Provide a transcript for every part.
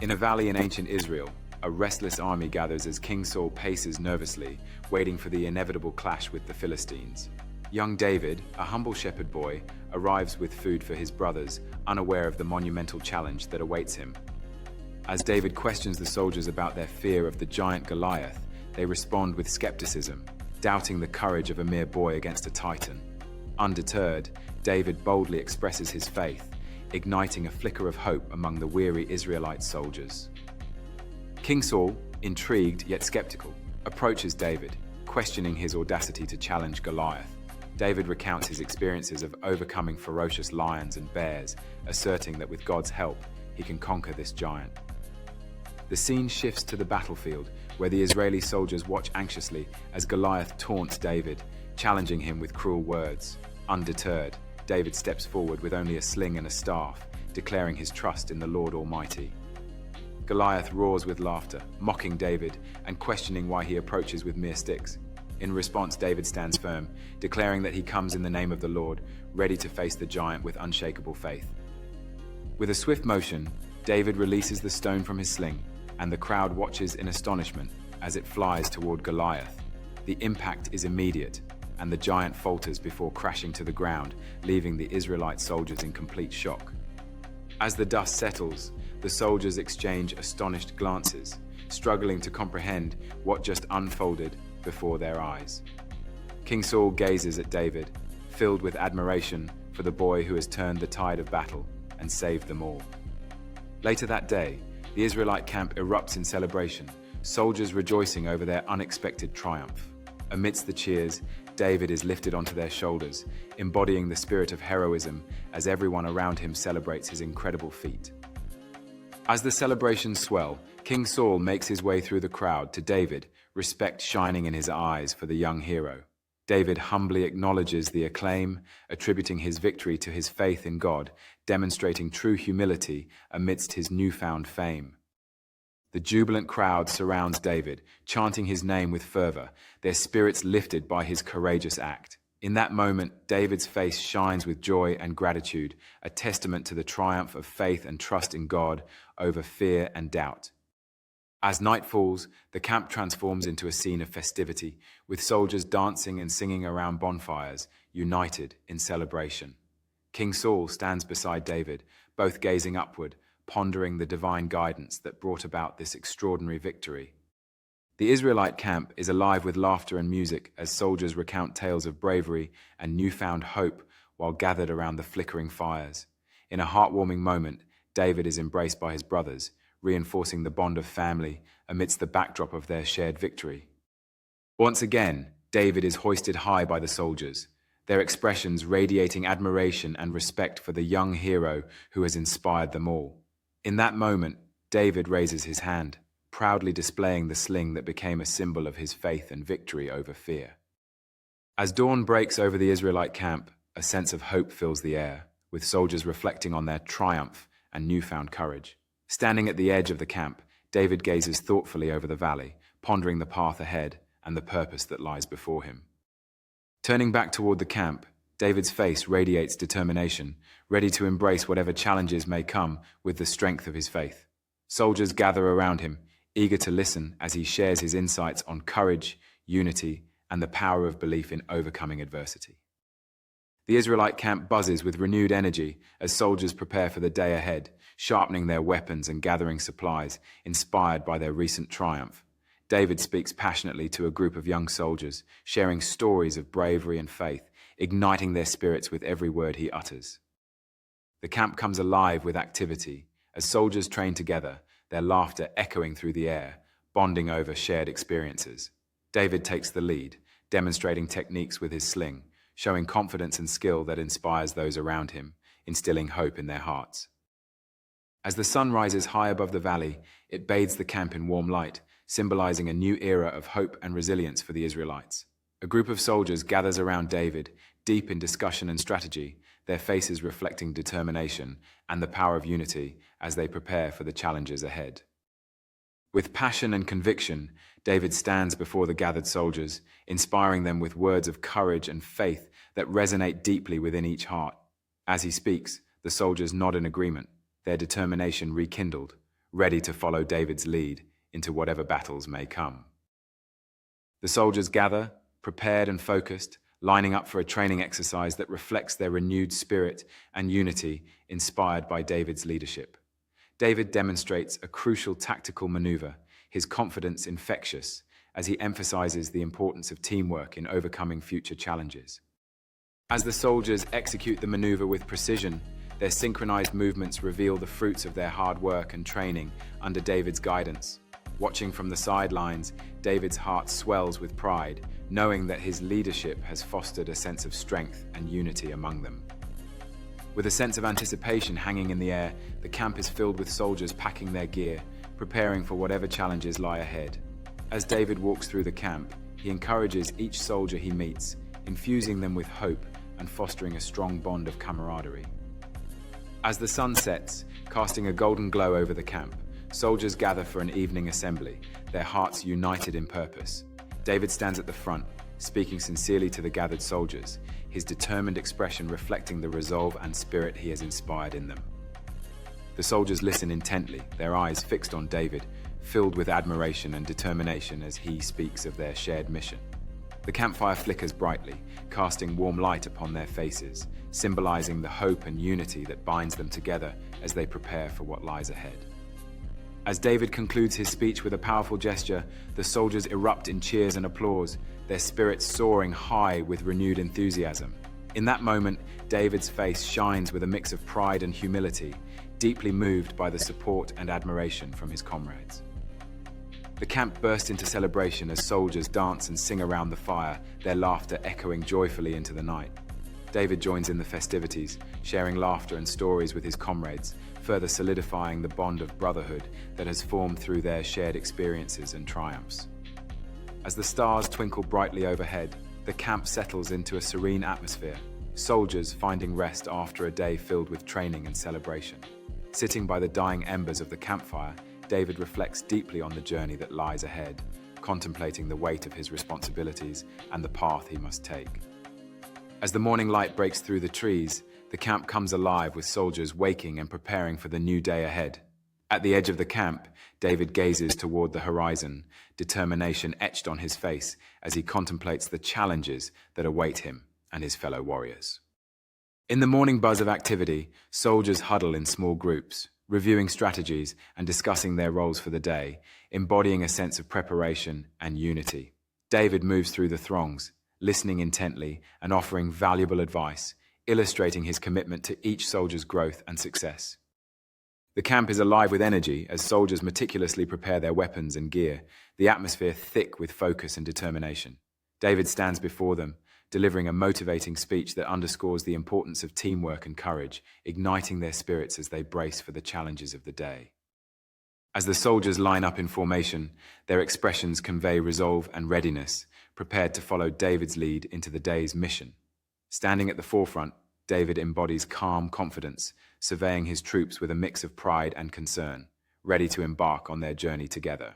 In a valley in ancient Israel, a restless army gathers as King Saul paces nervously, waiting for the inevitable clash with the Philistines. Young David, a humble shepherd boy, arrives with food for his brothers, unaware of the monumental challenge that awaits him. As David questions the soldiers about their fear of the giant Goliath, they respond with skepticism, doubting the courage of a mere boy against a titan. Undeterred, David boldly expresses his faith, igniting a flicker of hope among the weary Israelite soldiers. King Saul, intrigued yet skeptical, approaches David, questioning his audacity to challenge Goliath. David recounts his experiences of overcoming ferocious lions and bears, asserting that with God's help, he can conquer this giant. The scene shifts to the battlefield, where the Israeli soldiers watch anxiously as Goliath taunts David, challenging him with cruel words. Undeterred, David steps forward with only a sling and a staff, declaring his trust in the Lord Almighty. Goliath roars with laughter, mocking David and questioning why he approaches with mere sticks. In response, David stands firm, declaring that he comes in the name of the Lord, ready to face the giant with unshakable faith. With a swift motion, David releases the stone from his sling, and the crowd watches in astonishment as it flies toward Goliath. The impact is immediate, and the giant falters before crashing to the ground, leaving the Israelite soldiers in complete shock. As the dust settles, the soldiers exchange astonished glances, struggling to comprehend what just unfolded before their eyes. King Saul gazes at David, filled with admiration for the boy who has turned the tide of battle and saved them all. Later that day, the Israelite camp erupts in celebration, soldiers rejoicing over their unexpected triumph. Amidst the cheers, David is lifted onto their shoulders, embodying the spirit of heroism as everyone around him celebrates his incredible feat. As the celebrations swell, King Saul makes his way through the crowd to David, respect shining in his eyes for the young hero. David humbly acknowledges the acclaim, attributing his victory to his faith in God, demonstrating true humility amidst his newfound fame. The jubilant crowd surrounds David, chanting his name with fervor, their spirits lifted by his courageous act. In that moment, David's face shines with joy and gratitude, a testament to the triumph of faith and trust in God over fear and doubt. As night falls, the camp transforms into a scene of festivity, with soldiers dancing and singing around bonfires, united in celebration. King Saul stands beside David, both gazing upward, pondering the divine guidance that brought about this extraordinary victory. The Israelite camp is alive with laughter and music as soldiers recount tales of bravery and newfound hope while gathered around the flickering fires. In a heartwarming moment, David is embraced by his brothers, reinforcing the bond of family amidst the backdrop of their shared victory. Once again, David is hoisted high by the soldiers, their expressions radiating admiration and respect for the young hero who has inspired them all. In that moment, David raises his hand, proudly displaying the sling that became a symbol of his faith and victory over fear. As dawn breaks over the Israelite camp, a sense of hope fills the air, with soldiers reflecting on their triumph and newfound courage. Standing at the edge of the camp, David gazes thoughtfully over the valley, pondering the path ahead and the purpose that lies before him. Turning back toward the camp, David's face radiates determination, ready to embrace whatever challenges may come with the strength of his faith. Soldiers gather around him, eager to listen as he shares his insights on courage, unity, and the power of belief in overcoming adversity. The Israelite camp buzzes with renewed energy as soldiers prepare for the day ahead, sharpening their weapons and gathering supplies, inspired by their recent triumph. David speaks passionately to a group of young soldiers, sharing stories of bravery and faith, igniting their spirits with every word he utters. The camp comes alive with activity as soldiers train together, their laughter echoing through the air, bonding over shared experiences. David takes the lead, demonstrating techniques with his sling, showing confidence and skill that inspires those around him, instilling hope in their hearts. As the sun rises high above the valley, it bathes the camp in warm light, symbolizing a new era of hope and resilience for the Israelites. A group of soldiers gathers around David, deep in discussion and strategy, their faces reflecting determination and the power of unity as they prepare for the challenges ahead. With passion and conviction, David stands before the gathered soldiers, inspiring them with words of courage and faith that resonate deeply within each heart. As he speaks, the soldiers nod in agreement, their determination rekindled, ready to follow David's lead into whatever battles may come. The soldiers gather, prepared and focused, lining up for a training exercise that reflects their renewed spirit and unity inspired by David's leadership. David demonstrates a crucial tactical maneuver, his confidence infectious, as he emphasizes the importance of teamwork in overcoming future challenges. As the soldiers execute the maneuver with precision, their synchronized movements reveal the fruits of their hard work and training under David's guidance. Watching from the sidelines, David's heart swells with pride, knowing that his leadership has fostered a sense of strength and unity among them. With a sense of anticipation hanging in the air, the camp is filled with soldiers packing their gear, preparing for whatever challenges lie ahead. As David walks through the camp, he encourages each soldier he meets, infusing them with hope and fostering a strong bond of camaraderie. As the sun sets, casting a golden glow over the camp, soldiers gather for an evening assembly, their hearts united in purpose. David stands at the front, speaking sincerely to the gathered soldiers, his determined expression reflecting the resolve and spirit he has inspired in them. The soldiers listen intently, their eyes fixed on David, filled with admiration and determination as he speaks of their shared mission. The campfire flickers brightly, casting warm light upon their faces, symbolizing the hope and unity that binds them together as they prepare for what lies ahead. As David concludes his speech with a powerful gesture, the soldiers erupt in cheers and applause, their spirits soaring high with renewed enthusiasm. In that moment, David's face shines with a mix of pride and humility, deeply moved by the support and admiration from his comrades. The camp bursts into celebration as soldiers dance and sing around the fire, their laughter echoing joyfully into the night. David joins in the festivities, sharing laughter and stories with his comrades, further solidifying the bond of brotherhood that has formed through their shared experiences and triumphs. As the stars twinkle brightly overhead, the camp settles into a serene atmosphere, soldiers finding rest after a day filled with training and celebration. Sitting by the dying embers of the campfire, David reflects deeply on the journey that lies ahead, contemplating the weight of his responsibilities and the path he must take. As the morning light breaks through the trees, the camp comes alive with soldiers waking and preparing for the new day ahead. At the edge of the camp, David gazes toward the horizon, determination etched on his face as he contemplates the challenges that await him and his fellow warriors. In the morning buzz of activity, soldiers huddle in small groups, reviewing strategies and discussing their roles for the day, embodying a sense of preparation and unity. David moves through the throngs, listening intently and offering valuable advice, illustrating his commitment to each soldier's growth and success. The camp is alive with energy as soldiers meticulously prepare their weapons and gear, the atmosphere thick with focus and determination. David stands before them, delivering a motivating speech that underscores the importance of teamwork and courage, igniting their spirits as they brace for the challenges of the day. As the soldiers line up in formation, their expressions convey resolve and readiness, prepared to follow David's lead into the day's mission. Standing at the forefront, David embodies calm confidence, surveying his troops with a mix of pride and concern, ready to embark on their journey together.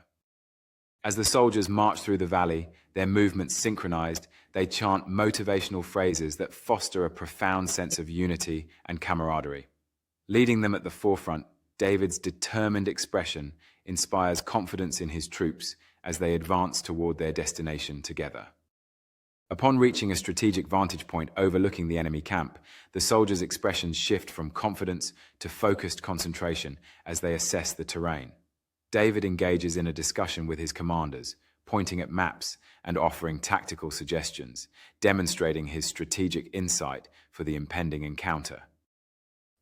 As the soldiers march through the valley, their movements synchronized, they chant motivational phrases that foster a profound sense of unity and camaraderie. Leading them at the forefront, David's determined expression inspires confidence in his troops as they advance toward their destination together. Upon reaching a strategic vantage point overlooking the enemy camp, the soldiers' expressions shift from confidence to focused concentration as they assess the terrain. David engages in a discussion with his commanders, pointing at maps and offering tactical suggestions, demonstrating his strategic insight for the impending encounter.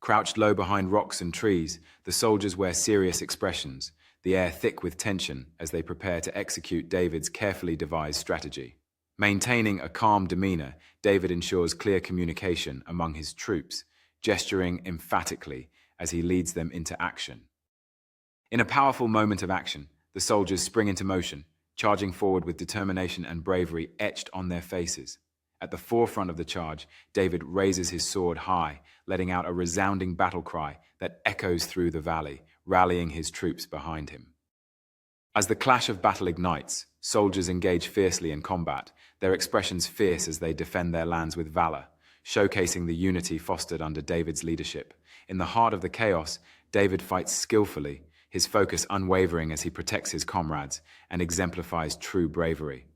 Crouched low behind rocks and trees, the soldiers wear serious expressions, the air thick with tension as they prepare to execute David's carefully devised strategy. Maintaining a calm demeanor, David ensures clear communication among his troops, gesturing emphatically as he leads them into action. In a powerful moment of action, the soldiers spring into motion, charging forward with determination and bravery etched on their faces. At the forefront of the charge, David raises his sword high, letting out a resounding battle cry that echoes through the valley, rallying his troops behind him. As the clash of battle ignites, soldiers engage fiercely in combat, their expressions fierce as they defend their lands with valor, showcasing the unity fostered under David's leadership. In the heart of the chaos, David fights skillfully, his focus unwavering as he protects his comrades and exemplifies true bravery.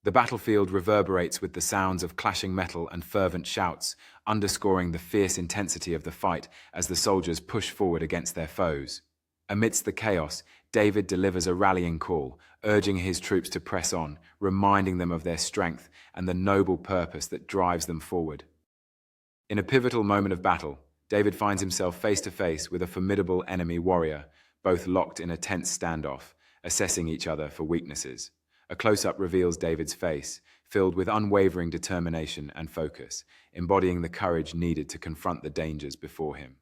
The battlefield reverberates with the sounds of clashing metal and fervent shouts, underscoring the fierce intensity of the fight as the soldiers push forward against their foes. Amidst the chaos, David delivers a rallying call, urging his troops to press on, reminding them of their strength and the noble purpose that drives them forward. In a pivotal moment of battle, David finds himself face to face with a formidable enemy warrior, both locked in a tense standoff, assessing each other for weaknesses. A close-up reveals David's face, filled with unwavering determination and focus, embodying the courage needed to confront the dangers before him.